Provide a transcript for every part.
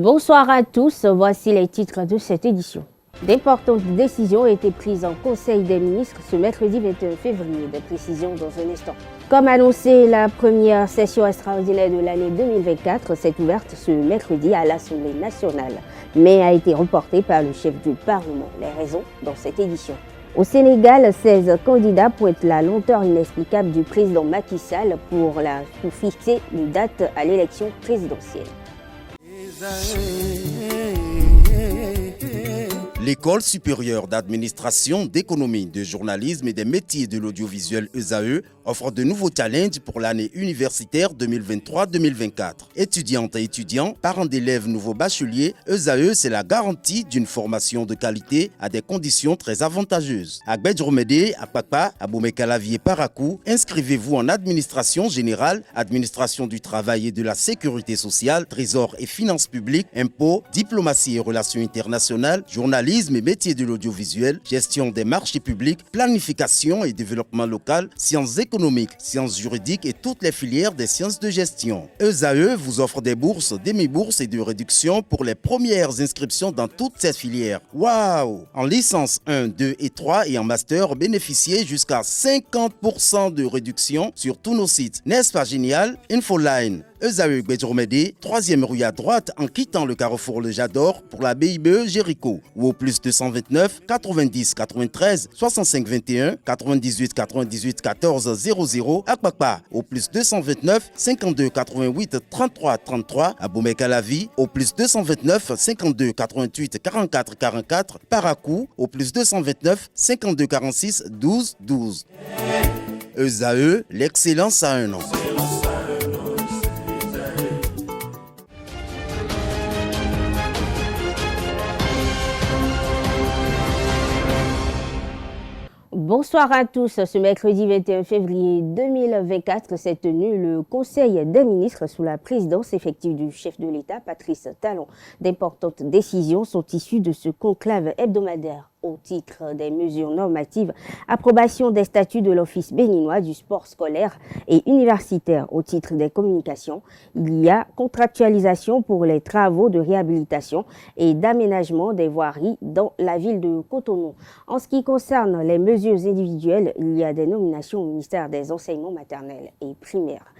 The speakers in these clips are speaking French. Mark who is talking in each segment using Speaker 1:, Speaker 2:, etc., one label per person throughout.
Speaker 1: Bonsoir à tous, voici les titres de cette édition. D'importantes décisions ont été prises en Conseil des ministres ce mercredi 21 février. Des précisions dans un instant. Comme annoncé, la première session extraordinaire de l'année 2024 s'est ouverte ce mercredi à l'Assemblée nationale, mais a été reportée par le chef du Parlement. Les raisons dans cette édition. Au Sénégal, 16 candidats pointent la lenteur inexplicable du président Macky Sall pour fixer une date à l'élection présidentielle.
Speaker 2: L'École supérieure d'administration, d'économie, de journalisme et des métiers de l'audiovisuel ESAE offre de nouveaux challenges pour l'année universitaire 2023-2024. Étudiantes et étudiants, parents d'élèves nouveaux bacheliers, ESAE, c'est la garantie d'une formation de qualité à des conditions très avantageuses. À Gbedjromede, à Papa, à Boumekalavi et Parakou, inscrivez-vous en administration générale, administration du travail et de la sécurité sociale, trésor et finances publiques, impôts, diplomatie et relations internationales, journalisme et métiers de l'audiovisuel, gestion des marchés publics, planification et développement local, sciences économiques, sciences juridiques et toutes les filières des sciences de gestion. ESAE vous offre des bourses, demi-bourses et de réductions pour les premières inscriptions dans toutes ces filières. Waouh! En licence 1, 2 et 3 et en master, bénéficiez jusqu'à 50% de réduction sur tous nos sites. N'est-ce pas génial? Infoline. ESAE Gbedjromede, 3e rue à droite en quittant le carrefour Le Jador pour la BIBE Jéricho ou au plus 229 90 93 65 21 98 98 14 00 à Kpakpa au plus 229 52 88 33 33 à Boumekalavi au plus 229 52 88 44 44 Parakou au plus 229 52 46 12 12. ESAE, l'excellence à un an.
Speaker 1: Bonsoir à tous. Ce mercredi 21 février 2024 s'est tenu le Conseil des ministres sous la présidence effective du chef de l'État, Patrice Talon. D'importantes décisions sont issues de ce conclave hebdomadaire. Au titre des mesures normatives, approbation des statuts de l'Office béninois du sport scolaire et universitaire. Au titre des communications, il y a contractualisation pour les travaux de réhabilitation et d'aménagement des voiries dans la ville de Cotonou. En ce qui concerne les mesures individuelles, il y a des nominations au ministère des enseignements maternels et primaires.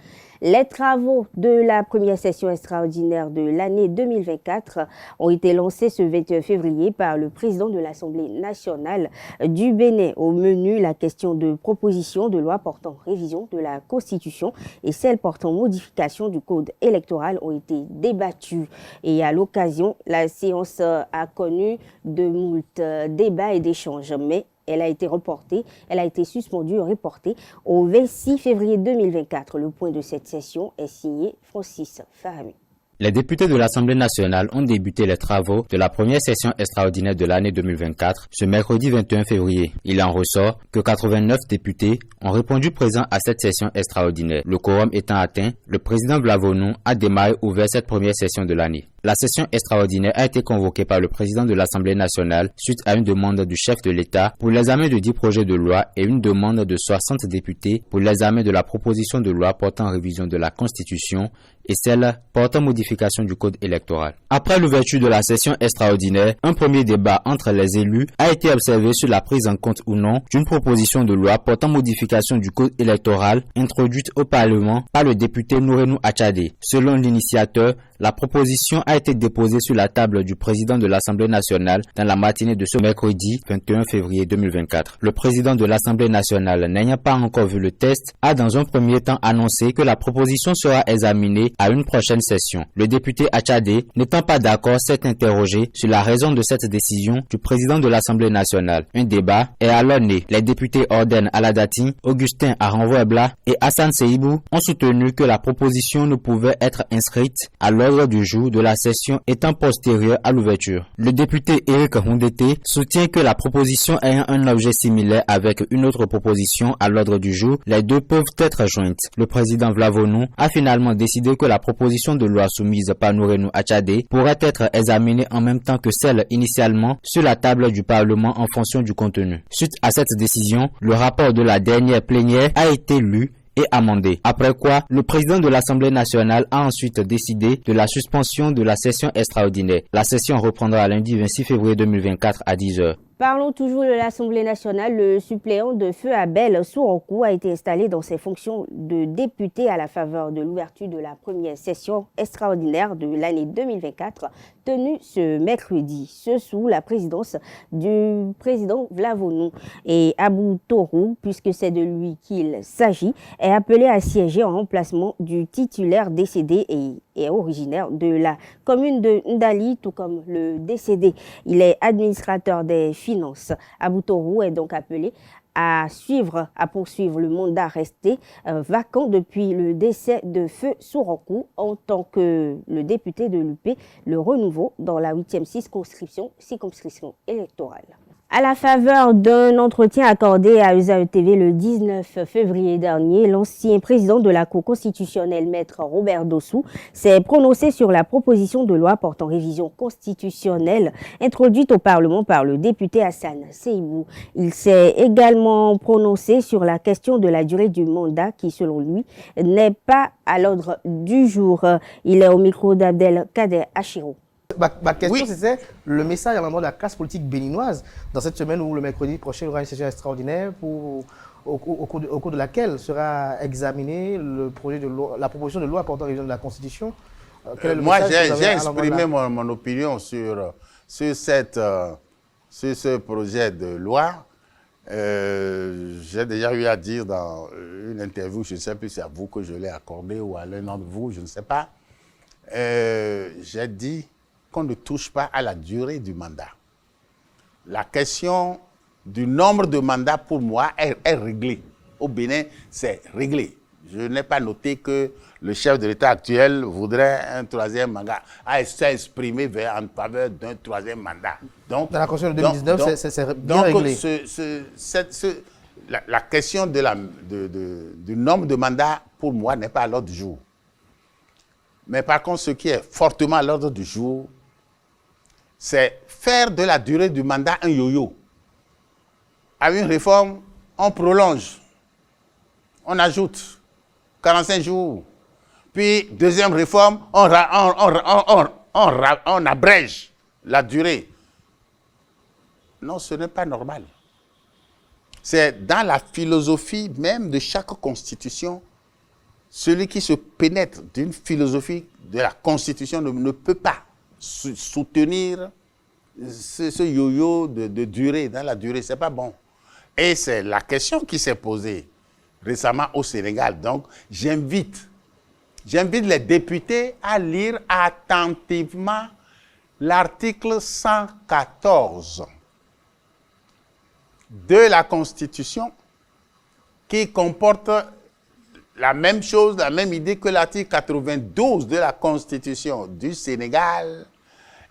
Speaker 1: Les travaux de la première session extraordinaire de l'année 2024 ont été lancés ce 21 février par le président de l'Assemblée nationale du Bénin. Au menu, la question de proposition de loi portant révision de la Constitution et celle portant modification du code électoral ont été débattues. Et à l'occasion, la séance a connu de moult débats et d'échanges, mais elle a été reportée, elle a été suspendue, reportée au 26 février 2024. Le point de cette session est signé Francis Farami.
Speaker 3: Les députés de l'Assemblée nationale ont débuté les travaux de la première session extraordinaire de l'année 2024 ce mercredi 21 février. Il en ressort que 89 députés ont répondu présents à cette session extraordinaire. Le quorum étant atteint, le président Vlavonou a démarré ouvert cette première session de l'année. La session extraordinaire a été convoquée par le président de l'Assemblée nationale suite à une demande du chef de l'État pour l'examen de 10 projets de loi et une demande de 60 députés pour l'examen de la proposition de loi portant révision de la Constitution et celle portant modification du code électoral. Après l'ouverture de la session extraordinaire, un premier débat entre les élus a été observé sur la prise en compte ou non d'une proposition de loi portant modification du code électoral introduite au Parlement par le député Nourenou Achadé. Selon l'initiateur, la proposition a été déposée sur la table du président de l'Assemblée nationale dans la matinée de ce mercredi 21 février 2024. Le président de l'Assemblée nationale, n'ayant pas encore vu le test, a dans un premier temps annoncé que la proposition sera examinée à une prochaine session. Le député Achadé, n'étant pas d'accord, s'est interrogé sur la raison de cette décision du président de l'Assemblée nationale. Un débat est alors né. Les députés Orden Aladati, Augustin Aranvoebla et Hassan Seibou ont soutenu que la proposition ne pouvait être inscrite à l'ordre du jour de la session étant postérieure à l'ouverture. Le député Eric Hundete soutient que la proposition ayant un objet similaire avec une autre proposition à l'ordre du jour, les deux peuvent être jointes. Le président Vlavonou a finalement décidé que la proposition de loi soumise par Nourenou Achadé pourrait être examinée en même temps que celle initialement sur la table du Parlement en fonction du contenu. Suite à cette décision, le rapport de la dernière plénière a été lu et amendé. Après quoi, le président de l'Assemblée nationale a ensuite décidé de la suspension de la session extraordinaire. La session reprendra lundi 26 février 2024 à 10 h.
Speaker 1: Parlons toujours de l'Assemblée nationale. Le suppléant de feu Abel Sourankou a été installé dans ses fonctions de député à la faveur de l'ouverture de la première session extraordinaire de l'année 2024 tenue ce mercredi, ce sous la présidence du président Vlavonou. Et Abou Torou, puisque c'est de lui qu'il s'agit, est appelé à siéger en remplacement du titulaire décédé et est originaire de la commune de Ndali, tout comme le décédé. Il est administrateur des finances. Abou Torou est donc appelé à poursuivre le mandat resté vacant depuis le décès de Feu Sourankou en tant que le député de l'UP, le renouveau dans la 8e circonscription électorale. À la faveur d'un entretien accordé à ESAE TV le 19 février dernier, l'ancien président de la Cour constitutionnelle, maître Robert Dossou, s'est prononcé sur la proposition de loi portant révision constitutionnelle introduite au Parlement par le député Hassan Seibou. Il s'est également prononcé sur la question de la durée du mandat qui, selon lui, n'est pas à l'ordre du jour. Il est au micro d'Abdel Kader Achiro.
Speaker 4: Ma question, c'était le message à l'endroit de la classe politique béninoise dans cette semaine où le mercredi prochain il y aura une session extraordinaire au cours de laquelle sera examinée la proposition de loi portant révision de la Constitution.
Speaker 5: Moi, j'ai exprimé mon opinion sur ce projet de loi. J'ai déjà eu à dire dans une interview, je ne sais plus si c'est à vous que je l'ai accordé ou à l'un d'entre vous, je ne sais pas. J'ai dit qu'on ne touche pas à la durée du mandat. La question du nombre de mandats, pour moi, est réglée. Au Bénin, c'est réglé. Je n'ai pas noté que le chef de l'État actuel voudrait un troisième mandat, a exprimé en faveur d'un troisième mandat. Donc,
Speaker 4: dans la Constitution de 2019, c'est bien réglé.
Speaker 5: La question du nombre de mandats, pour moi, n'est pas à l'ordre du jour. Mais par contre, ce qui est fortement à l'ordre du jour, c'est faire de la durée du mandat un yo-yo. À une réforme, on prolonge, on ajoute 45 jours. Puis, deuxième réforme, on abrège la durée. Non, ce n'est pas normal. C'est dans la philosophie même de chaque constitution. Celui qui se pénètre d'une philosophie de la Constitution ne peut pas soutenir ce yo-yo de durée, dans la durée. Ce n'est pas bon. Et c'est la question qui s'est posée récemment au Sénégal. Donc, j'invite les députés à lire attentivement l'article 114 de la Constitution qui comporte la même chose, la même idée que l'article 92 de la Constitution du Sénégal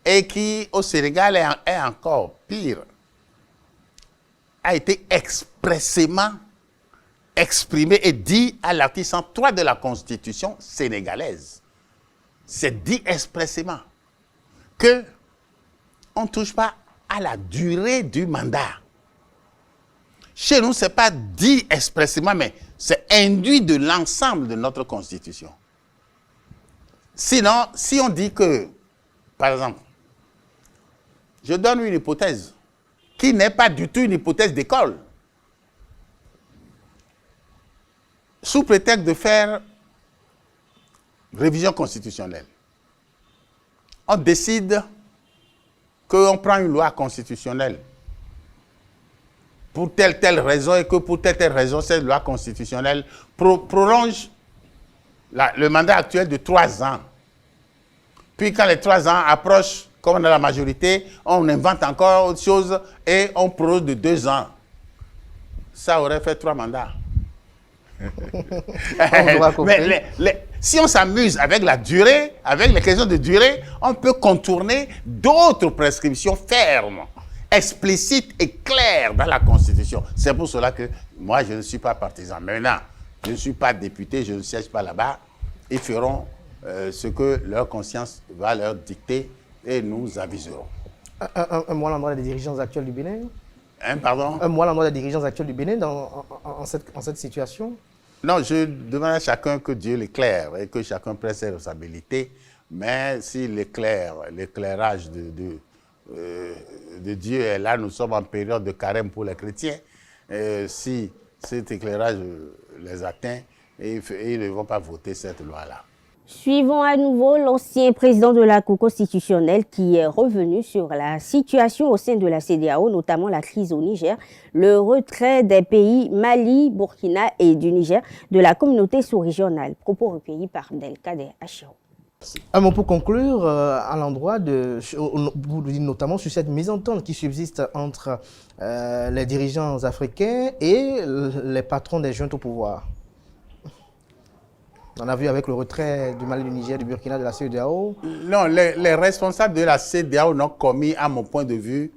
Speaker 5: et qui, au Sénégal, est encore pire, a été expressément exprimé et dit à l'article 103 de la Constitution sénégalaise. C'est dit expressément que on ne touche pas à la durée du mandat. Chez nous, ce n'est pas dit expressément, mais c'est induit de l'ensemble de notre Constitution. Sinon, si on dit que, par exemple, je donne une hypothèse qui n'est pas du tout une hypothèse d'école. Sous prétexte de faire révision constitutionnelle, on décide qu'on prend une loi constitutionnelle pour telle raison et que pour telle raison, cette loi constitutionnelle prolonge le mandat actuel de 3 ans. Puis quand les 3 ans approchent, comme on a la majorité, on invente encore autre chose et on prolonge de 2 ans. Ça aurait fait 3 mandats. Si on s'amuse avec la durée, avec les questions de durée, on peut contourner d'autres prescriptions fermes, explicites et claires dans la Constitution. C'est pour cela que moi, je ne suis pas partisan. Maintenant, je ne suis pas député, je ne siège pas là-bas. Ils feront ce que leur conscience va leur dicter et nous aviserons.
Speaker 4: Un mot à l'endroit des dirigeants actuels du Bénin.
Speaker 5: Pardon?
Speaker 4: Un mot à l'endroit des dirigeants actuels du Bénin en cette situation.
Speaker 5: Non, je demande à chacun que Dieu l'éclaire et que chacun prenne ses responsabilités. Mais si l'éclairage de Dieu est là, nous sommes en période de carême pour les chrétiens. Si cet éclairage les atteint, ils ne vont pas voter cette loi-là.
Speaker 1: Suivons à nouveau l'ancien président de la Cour constitutionnelle qui est revenu sur la situation au sein de la CEDEAO, notamment la crise au Niger, le retrait des pays Mali, Burkina et du Niger de la communauté sous-régionale. Propos recueillis par Delkader Achiro.
Speaker 4: Un mot pour conclure, à l'endroit notamment sur cette mésentente qui subsiste entre les dirigeants africains et les patrons des juntes au pouvoir. On a vu avec le retrait du Mali, du Niger, du Burkina, de la CEDEAO.
Speaker 5: Non, les responsables de la CEDEAO n'ont commis, à mon point de vue,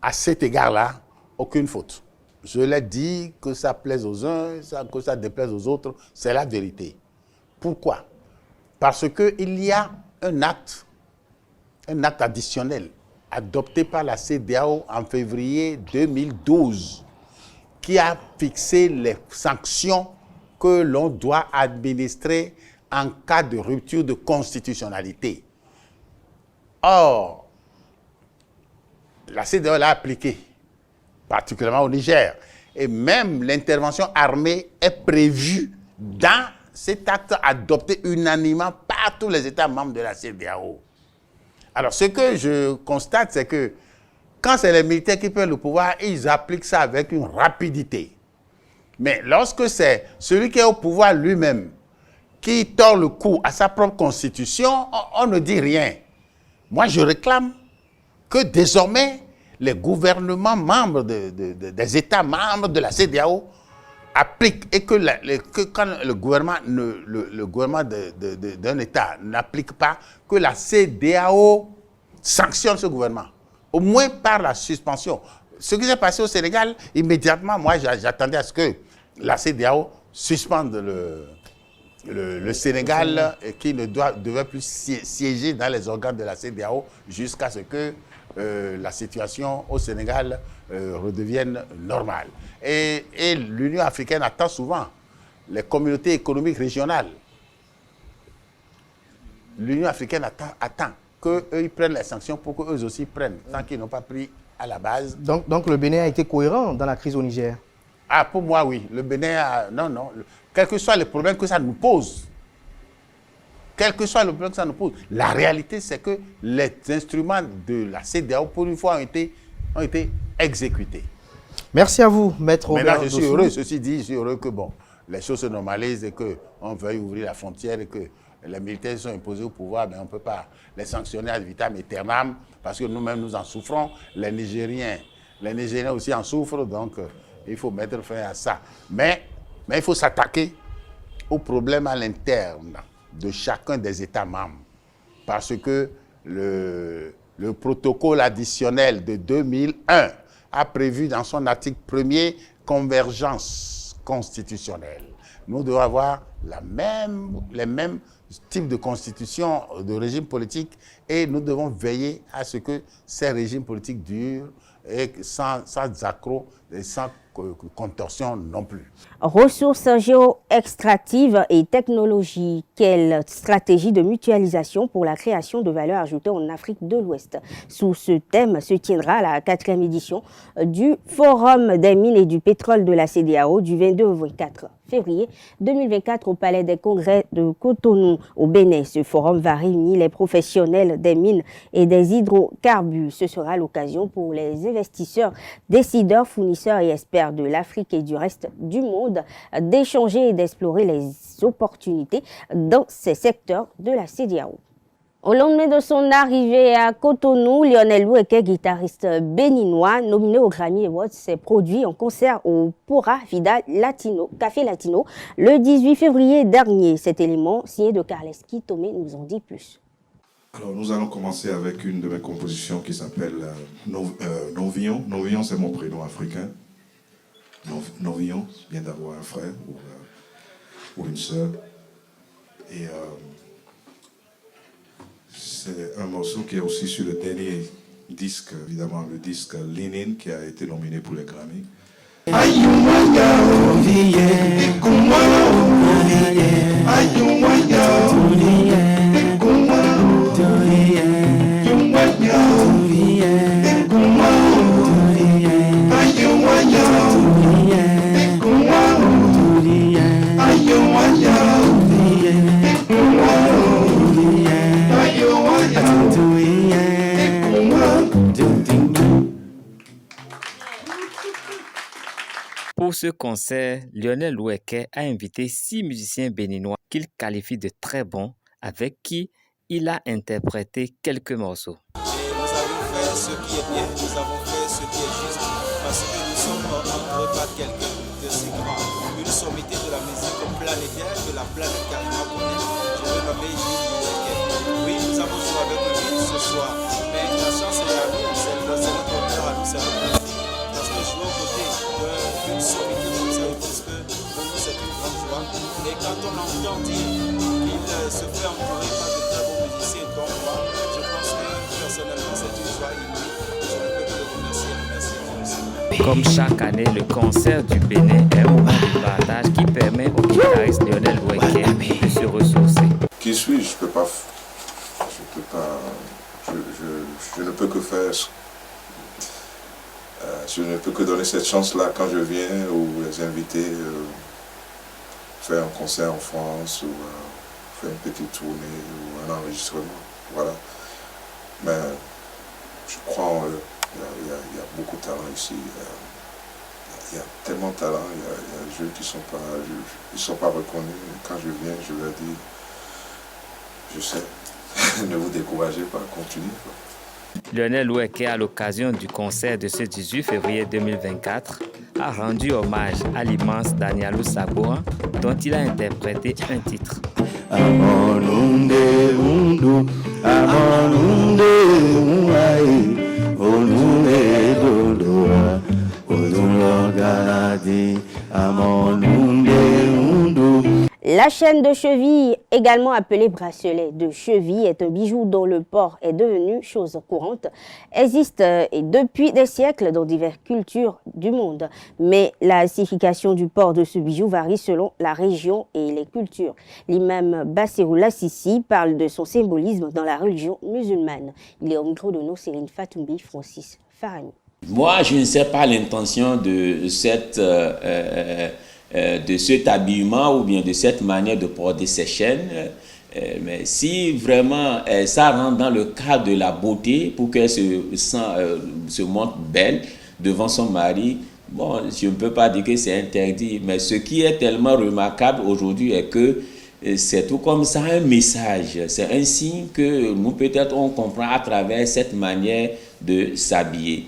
Speaker 5: à cet égard-là, aucune faute. Je l'ai dit, que ça plaise aux uns, que ça déplaise aux autres, c'est la vérité. Pourquoi? Parce qu'il y a un acte additionnel adopté par la CEDEAO en février 2012 qui a fixé les sanctions que l'on doit administrer en cas de rupture de constitutionnalité. Or, la CEDEAO l'a appliqué, particulièrement au Niger. Et même l'intervention armée est prévue dans cet acte adopté unanimement par tous les États membres de la CEDEAO. Alors, ce que je constate, c'est que quand c'est les militaires qui prennent le pouvoir, ils appliquent ça avec une rapidité. Mais lorsque c'est celui qui est au pouvoir lui-même qui tord le cou à sa propre constitution, on ne dit rien. Moi, je réclame que désormais, les gouvernements membres des États membres de la CEDEAO appliquent et que quand le gouvernement d'un État n'applique pas, que la CEDEAO sanctionne ce gouvernement, au moins par la suspension. Ce qui s'est passé au Sénégal, immédiatement, moi, j'attendais à ce que la CEDEAO suspende le Sénégal et qui ne devait plus siéger dans les organes de la CEDEAO jusqu'à ce que la situation au Sénégal redevienne normale. Et l'Union africaine attend souvent les communautés économiques régionales. L'Union africaine attend qu'eux prennent les sanctions pour qu'eux aussi prennent, tant qu'ils n'ont pas pris à la base.
Speaker 4: Donc le Bénin a été cohérent dans la crise au Niger?
Speaker 5: Ah, pour moi, oui. Le Bénin a... Non. Quel que soit le problème que ça nous pose, la réalité, c'est que les instruments de la CEDEAO, pour une fois, ont été exécutés.
Speaker 4: Merci à vous, Maître Robert.
Speaker 5: Maintenant, je suis heureux, ceci dit, je suis heureux que les choses se normalisent et qu'on veuille ouvrir la frontière et que les militaires sont imposés au pouvoir, mais on ne peut pas les sanctionner ad vitam aeternam parce que nous-mêmes, nous en souffrons. Les Nigériens aussi en souffrent, donc il faut mettre fin à ça. Mais il faut s'attaquer aux problèmes à l'interne de chacun des États membres parce que le protocole additionnel de 2001 a prévu dans son article 1er convergence constitutionnelle. Nous devons avoir les mêmes types de constitution, de régime politique, et nous devons veiller à ce que ces régimes politiques durent et sans accroc et sans contorsion non plus.
Speaker 1: Ressources géo-extractives et technologies, quelle stratégie de mutualisation pour la création de valeur ajoutée en Afrique de l'Ouest? Sous ce thème se tiendra la 4e édition du Forum des mines et du pétrole de la CEDEAO du 22 au 24 février 2024 au Palais des Congrès de Cotonou au Bénin. Ce forum va réunir les professionnels des mines et des hydrocarbures. Ce sera l'occasion pour les investisseurs, décideurs, fournisseurs et experts de l'Afrique et du reste du monde d'échanger et d'explorer les opportunités dans ces secteurs de la CEDEAO. Au lendemain de son arrivée à Cotonou, Lionel Loueke, guitariste béninois, nominé au Grammy Awards, s'est produit en concert au Pura Vida Café Latino le 18 février dernier. Cet élément, signé de Carles Tomé, nous en dit plus.
Speaker 6: Alors, nous allons commencer avec une de mes compositions qui s'appelle Novillon. Novillon, c'est mon prénom africain. Novillon vient d'avoir un frère ou une sœur. Et c'est un morceau qui est aussi sur le dernier disque, évidemment, le disque Lénine, qui a été nominé pour les Grammy.
Speaker 7: Pour ce concert, Lionel Loueke a invité 6 musiciens béninois qu'il qualifie de très bons, avec qui il a interprété quelques morceaux.
Speaker 8: Nous avons fait ce qui est bien, nous avons fait ce qui est juste, parce que nous sommes entourés par quelqu'un de si grand, une sommité de la musique planétaire que la planète Karima connaît. Je veux nommer Lionel Loueke. Oui, nous avons joué avec lui ce soir, mais la chance est à nous, c'est notre honneur à nous, c'est notre plaisir. Parce que jouer aux côtés d'une sommité comme ça, parce que pour nous c'est une grande joie. Et quand on entend dire qu'il se fait entourer par de très bons musiciens, donc moi, je pense que personnellement c'est une joie inouïe. Je ne peux que le remercier. Merci.
Speaker 7: Comme chaque année, le concert du Bénin est un moment de partage qui permet au guitariste Lionel Loueke de se ressourcer.
Speaker 6: Qui suis-je? Je ne peux que faire. Je ne peux que donner cette chance-là quand je viens ou les inviter faire un concert en France ou faire une petite tournée ou un enregistrement. Voilà. Mais je crois en eux. Il y a beaucoup de talent ici. Il y a tellement de talent. Il y a des jeunes qui ne sont pas reconnus. Quand je viens, je leur dis, je sais, ne vous découragez pas, continuez.
Speaker 7: Lionel Loueke, à l'occasion du concert de ce 18 février 2024, a rendu hommage à l'immense Danielou Saboa, dont il a interprété un titre.
Speaker 1: La chaîne de cheville, également appelée bracelet de cheville, est un bijou dont le port est devenu chose courante, existe depuis des siècles dans diverses cultures du monde. Mais la signification du port de ce bijou varie selon la région et les cultures. L'imam Bassirou Lassisi parle de son symbolisme dans la religion musulmane. Il est au micro de nous, Céline Fatoumbi, Francis Farani.
Speaker 9: Moi, je ne sais pas l'intention de cet habillement ou bien de cette manière de porter ces chaînes. Mais si vraiment ça rentre dans le cadre de la beauté pour qu'elle se montre belle devant son mari, bon, je ne peux pas dire que c'est interdit. Mais ce qui est tellement remarquable aujourd'hui est que c'est tout comme ça un message. C'est un signe que nous peut-être on comprend à travers cette manière de s'habiller.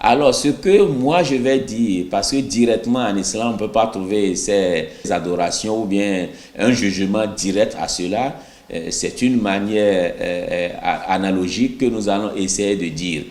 Speaker 9: Alors, ce que moi je vais dire, parce que directement en islam, on ne peut pas trouver ces adorations ou bien un jugement direct à cela, c'est une manière analogique que nous allons essayer de dire.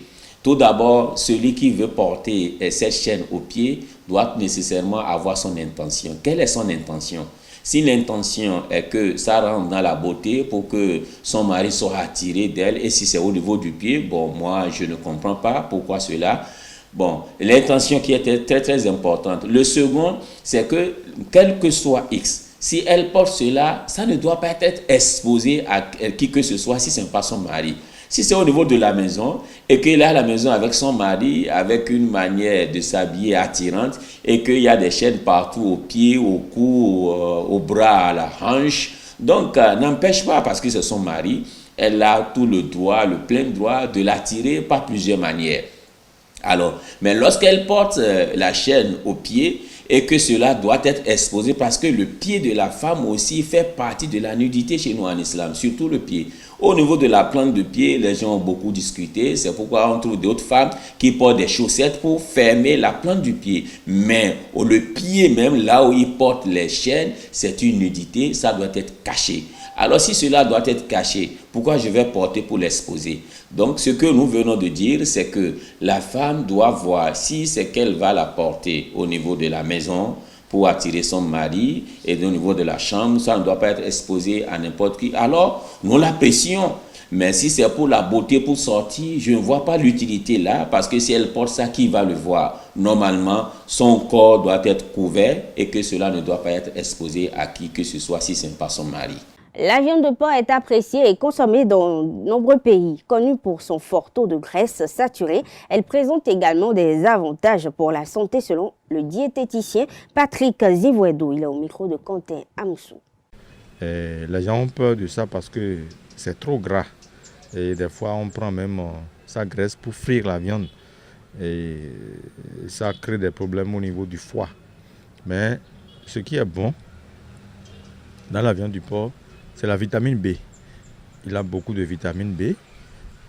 Speaker 9: Tout d'abord, celui qui veut porter cette chaîne au pied doit nécessairement avoir son intention. Quelle est son intention? Si l'intention est que ça rentre dans la beauté pour que son mari soit attiré d'elle, et si c'est au niveau du pied, bon, moi je ne comprends pas pourquoi cela. Bon, l'intention qui était très très importante. Le second, c'est que quel que soit X, si elle porte cela, ça ne doit pas être exposé à qui que ce soit si ce n'est pas son mari. Si c'est au niveau de la maison et qu'elle est à la maison avec son mari, avec une manière de s'habiller attirante et qu'il y a des chaînes partout aux pieds, au cou, au bras, à la hanche, donc n'empêche pas parce que c'est son mari, elle a tout le droit, le plein droit de l'attirer par plusieurs manières. Alors, mais lorsqu'elle porte la chaîne au pied et que cela doit être exposé parce que le pied de la femme aussi fait partie de la nudité chez nous en islam, surtout le pied. Au niveau de la plante de pied, les gens ont beaucoup discuté, c'est pourquoi on trouve d'autres femmes qui portent des chaussettes pour fermer la plante du pied. Mais le pied même, là où ils portent les chaînes, c'est une nudité, ça doit être caché. Alors si cela doit être caché, pourquoi je vais porter pour l'exposer? Donc ce que nous venons de dire, c'est que la femme doit voir si c'est qu'elle va la porter au niveau de la maison pour attirer son mari et au niveau de la chambre, ça ne doit pas être exposé à n'importe qui. Alors nous l'apprécions. Mais si c'est pour la beauté, pour sortir, je ne vois pas l'utilité là, parce que si elle porte ça, qui va le voir? Normalement, son corps doit être couvert et que cela ne doit pas être exposé à qui que ce soit si ce n'est pas son mari.
Speaker 1: La viande de porc est appréciée et consommée dans de nombreux pays. Connue pour son fort taux de graisse saturée, elle présente également des avantages pour la santé selon le diététicien Patrick Zivouedo. Il est au micro de Quentin Amoussou.
Speaker 10: Les gens ont peur de ça parce que c'est trop gras. Et des fois, on prend même sa graisse pour frire la viande. Et ça crée des problèmes au niveau du foie. Mais ce qui est bon dans la viande du porc, c'est la vitamine B. Il a beaucoup de vitamine B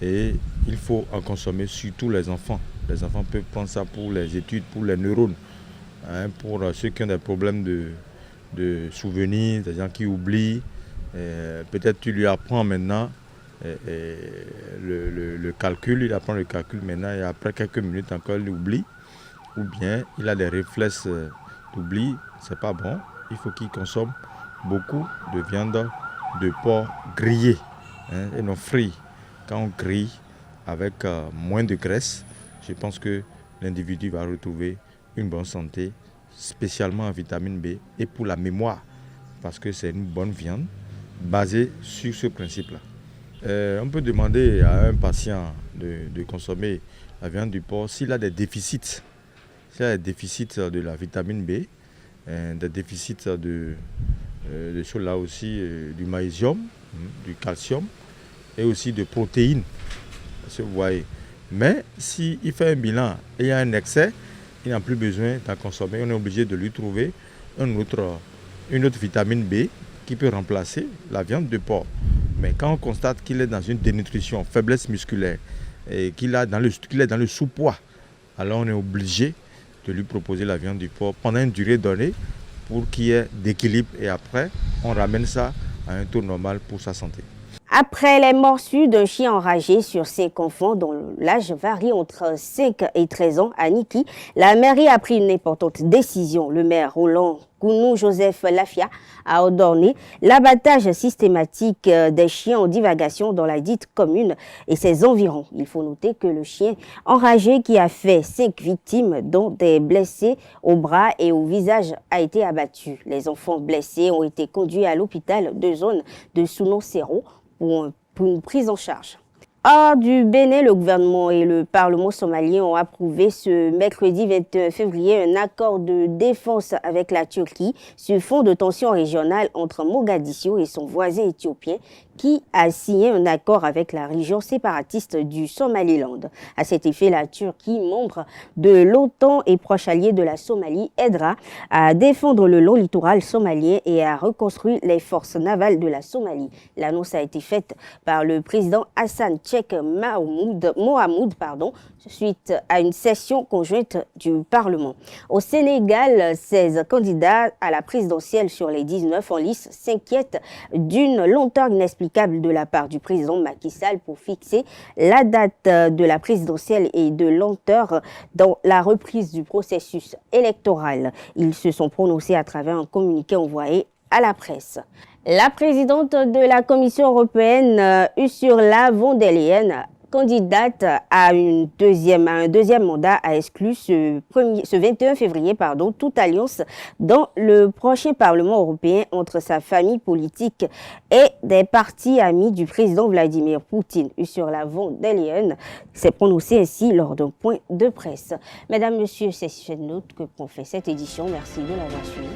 Speaker 10: et il faut en consommer surtout les enfants. Les enfants peuvent prendre ça pour les études, pour les neurones, hein, pour ceux qui ont des problèmes de souvenirs, des gens qui oublient. Peut-être tu lui apprends maintenant le calcul, il apprend le calcul maintenant et après quelques minutes encore il oublie. Ou bien il a des réflexes d'oubli, c'est pas bon. Il faut qu'il consomme beaucoup de viande de porc grillé, hein, et non frit. Quand on grille avec moins de graisse, je pense que l'individu va retrouver une bonne santé, spécialement en vitamine B et pour la mémoire, parce que c'est une bonne viande basée sur ce principe-là. On peut demander à un patient de consommer la viande du porc s'il a des déficits. S'il a des déficits de la vitamine B, des déficits de choses là aussi, du magnésium, du calcium et aussi de protéines. Vous voyez. Mais s'il fait un bilan et il y a un excès, il n'a plus besoin d'en consommer. On est obligé de lui trouver une autre vitamine B qui peut remplacer la viande de porc. Mais quand on constate qu'il est dans une dénutrition, faiblesse musculaire et qu'il est dans le sous-poids, alors on est obligé de lui proposer la viande du porc pendant une durée donnée pour qu'il y ait d'équilibre et après on ramène ça à un taux normal pour sa santé.
Speaker 1: Après les morsures d'un chien enragé sur 5 enfants dont l'âge varie entre 5 et 13 ans à Niki, la mairie a pris une importante décision. Le maire Roland Gounou Joseph Lafia a ordonné l'abattage systématique des chiens en divagation dans la dite commune et ses environs. Il faut noter que le chien enragé qui a fait 5 victimes, dont des blessés au bras et au visage, a été abattu. Les enfants blessés ont été conduits à l'hôpital de zone de Sounon-Serro pour une prise en charge. Hors du Bénin, le gouvernement et le Parlement somalien ont approuvé ce mercredi 21 février un accord de défense avec la Turquie sur fond de tensions régionales entre Mogadiscio et son voisin éthiopien qui a signé un accord avec la région séparatiste du Somaliland. À cet effet, la Turquie, membre de l'OTAN et proche allié de la Somalie, aidera à défendre le long littoral somalien et à reconstruire les forces navales de la Somalie. L'annonce a été faite par le président Hassan Sheikh Mohamoud, suite à une session conjointe du Parlement. Au Sénégal, 16 candidats à la présidentielle sur les 19 en lice s'inquiètent d'une lenteur inexplicable de la part du président Macky Sall pour fixer la date de la présidentielle et de lenteur dans la reprise du processus électoral. Ils se sont prononcés à travers un communiqué envoyé à la presse. La présidente de la Commission européenne, Ursula von der Leyen, candidate à un deuxième mandat, a exclu ce 21 février toute alliance dans le prochain Parlement européen entre sa famille politique et des partis amis du président Vladimir Poutine. Ursula von der Leyen s'est prononcée ainsi lors d'un point de presse. Mesdames, Messieurs, c'est cette note que prend fait cette édition. Merci de l'avoir suivi.